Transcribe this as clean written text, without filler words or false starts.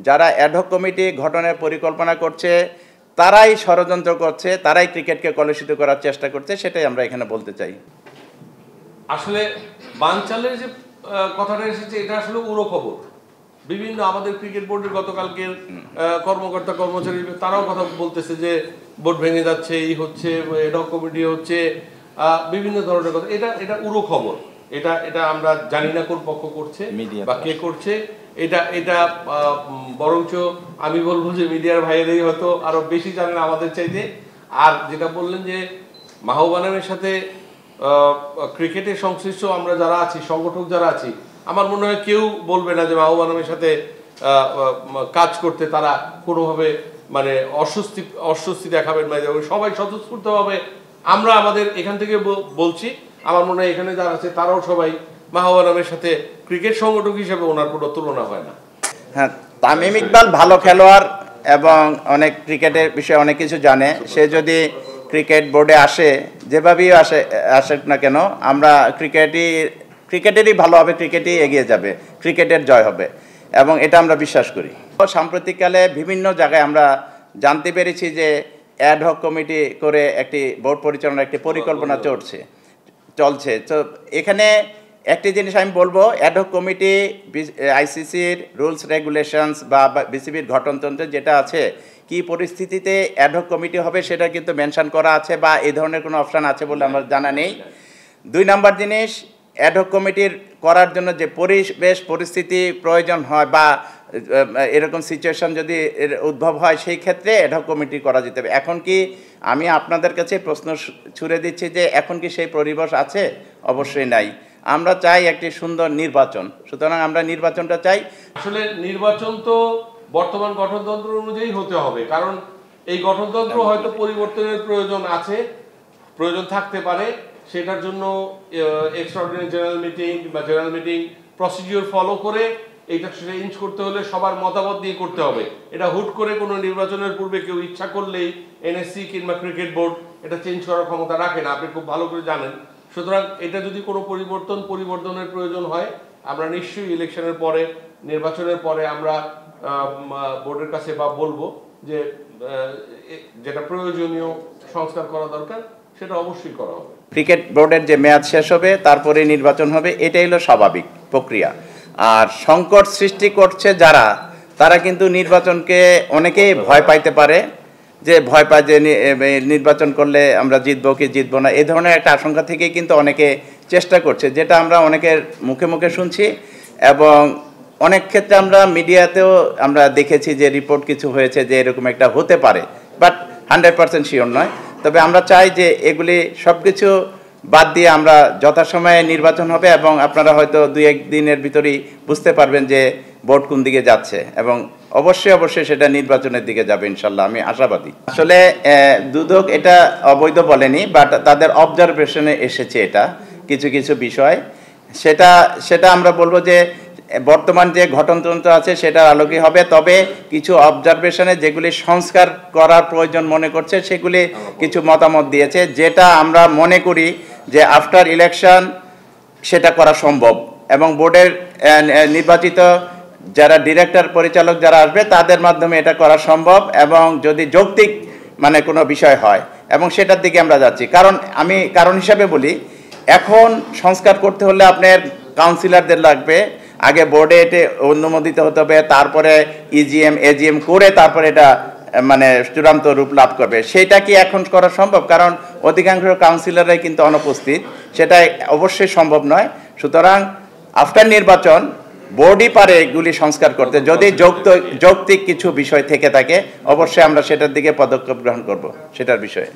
যারা ad hoc committee গঠনের পরিকল্পনা করছে তারাই ষড়যন্ত্র করছে, তারাই ক্রিকেটকে কলুষিত করার চেষ্টা করছে, সেটাই আমরা এখানে বলতে চাই। আসলে বানচালের যে কথাটা এসেছে এটা আসলে উড়ো খবর। বিভিন্ন আমাদের ক্রিকেট বোর্ডের গতকালকের কর্মকর্তা কর্মচারী তারাও কথা বলতেছে যে বোর্ড ভেঙে যাচ্ছে, এই হচ্ছে, অ্যাডহক কমিটি হচ্ছে, বিভিন্ন ধরনের কথা। এটা উড়ো খবর। এটা আমরা জানি না কোন পক্ষ করছে বা কে করছে। এটা বরঞ্চ আমি বলবো যে মিডিয়ার ভাইয়েরাই হয়তো আরো বেশি জানেন আমাদের চাইতে। আর যেটা বললেন যে মাহবুবানামের সাথে ক্রিকেটের সংশ্লিষ্ট আমরা যারা আছি, সংগঠক যারা আছি, আমার মনে হয় কেউ বলবে না যে মাহবুবানামের সাথে কাজ করতে তারা কোনোভাবে মানে অস্বস্তি দেখাবেন না। সবাই স্বতঃস্ফূর্তভাবে আমরা আমাদের এখান থেকে বলছি। আমার মনে হয় এখানে যারা আছে তারাও সবাই মাহবুবানামের সাথে ক্রিকেট সংগঠক হিসেবে ওনার কোনো তুলনা হয় না। হ্যাঁ, তামিম ইকবাল ভালো খেলোয়াড় এবং অনেক ক্রিকেটের বিষয়ে অনেক কিছু জানে। সে যদি ক্রিকেট বোর্ডে আসে, যেভাবেই আসুক না কেন, আমরা ক্রিকেটেরই ভালো হবে, ক্রিকেটই এগিয়ে যাবে, ক্রিকেটের জয় হবে, এবং এটা আমরা বিশ্বাস করি। সাম্প্রতিককালে বিভিন্ন জায়গায় আমরা জানতে পেরেছি যে অ্যাডহক কমিটি করে একটি বোর্ড পরিচালনার একটি পরিকল্পনা চলছে। তো এখানে একটি জিনিস আমি বলবো, অ্যাডহক কমিটি আইসিসির রুলস রেগুলেশনস বা বিসিবির গঠনতন্ত্রে যেটা আছে, কি পরিস্থিতিতে অ্যাডহক কমিটি হবে সেটা কিন্তু মেনশন করা আছে, বা এই ধরনের কোনো অপশান আছে বলে আমার জানা নেই। 2 নম্বর জিনিস, অ্যাডহক কমিটির করার জন্য যে পরিবেশ পরিস্থিতি প্রয়োজন হয় বা এরকম সিচুয়েশন যদি উদ্ভব হয়, সেই ক্ষেত্রে অ্যাডহক কমিটি করা যেতে হবে। এখন কি আমি আপনাদের কাছে প্রশ্ন ছুড়ে দিচ্ছি যে এখন কি সেই পরিবেশ আছে? অবশ্যই নাই। আমরা চাই একটি সুন্দর নির্বাচন, সুতরাং আমরা নির্বাচনটা চাই। আসলে নির্বাচন তো বর্তমান গঠনতন্ত্র অনুযায়ী হতে হবে, কারণ এই গঠনতন্ত্র হয়তো পরিবর্তনের প্রয়োজন আছে, প্রয়োজন থাকতে পারে। সেটার জন্য এক্সট্রাঅর্ডিনারি জেনারেল মিটিং বা জেনারেল মিটিং প্রসিডিওর ফলো করে এইটা চেঞ্জ করতে হলে সবার মতামত দিয়ে করতে হবে। এটা হুট করে কোনো নির্বাচনের পূর্বে কেউ ইচ্ছা করলেই এনএসসি কিংবা ক্রিকেট বোর্ড এটা চেঞ্জ করার ক্ষমতা রাখে না, আপনি খুব ভালো করে জানেন। সুতরাং এটা যদি কোনো পরিবর্তনের প্রয়োজন হয়, আমরা নিশ্চয়ই ইলেকশনের পরে, নির্বাচনের পরে আমরা বোর্ডের কাছে বা বলবো যে যেটা প্রয়োজনীয় সংস্কার করা দরকার সেটা অবশ্যই করা হবে। ক্রিকেট বোর্ডের যে মেয়াদ শেষ হবে তারপরে নির্বাচন হবে, এটাই হলো স্বাভাবিক প্রক্রিয়া। আর সংকট সৃষ্টি করছে যারা, তারা কিন্তু নির্বাচনকে অনেকেই ভয় পাইতে পারে, যে ভয় পায় যে নির্বাচন করলে আমরা জিতবো কি জিতবো না, এই ধরনের একটা আশঙ্কা থেকে কিন্তু অনেকে চেষ্টা করছে, যেটা আমরা অনেকের মুখে মুখে শুনছি, এবং অনেক ক্ষেত্রে আমরা মিডিয়াতেও আমরা দেখেছি যে রিপোর্ট কিছু হয়েছে যে এরকম একটা হতে পারে, বাট 100% শিওর নয়। তবে আমরা চাই যে এগুলি সব কিছু বাদ দিয়ে আমরা যথাসময়ে নির্বাচন হবে, এবং আপনারা হয়তো 2-1 দিনের ভিতরেই বুঝতে পারবেন যে বোর্ড কোন দিকে যাচ্ছে, এবং অবশ্যই সেটা নির্বাচনের দিকে যাবে ইনশাল্লাহ, আমি আশাবাদী। আসলে দুদক এটা অবৈধ বলেনি, বাট তাদের অবজারভেশনে এসেছে এটা কিছু বিষয়, সেটা আমরা বলবো যে বর্তমান যে গঠনতন্ত্র আছে সেটার আলোকে হবে। তবে কিছু অবজারভেশনে যেগুলি সংস্কার করার প্রয়োজন মনে করছে, সেগুলি কিছু মতামত দিয়েছে, যেটা আমরা মনে করি যে আফটার ইলেকশন সেটা করা সম্ভব, এবং বোর্ডের নির্বাচিত যারা ডিরেক্টর পরিচালক যারা আসবে তাদের মাধ্যমে এটা করা সম্ভব, এবং যদি যৌক্তিক মানে কোনো বিষয় হয়, এবং সেটার দিকে আমরা যাচ্ছি। আমি কারণ হিসাবে বলি, এখন সংস্কার করতে হলে আপনার কাউন্সিলরদের লাগবে, আগে বোর্ডে এটা অনুমোদিত হতে হবে, তারপরে ইজিএম এজিএম করে তারপরে এটা মানে চূড়ান্ত রূপ লাভ করবে। সেটা কি এখন করা সম্ভব? কারণ অধিকাংশ কাউন্সিলররাই কিন্তু অনুপস্থিত, সেটা অবশ্যই সম্ভব নয়। সুতরাং আফটার নির্বাচন বোর্ডই পারে এগুলি সংস্কার করতে, যদি যৌক্তিক কিছু বিষয় থেকে থাকে, অবশ্যই আমরা সেটার দিকে পদক্ষেপ গ্রহণ করব সেটার বিষয়ে।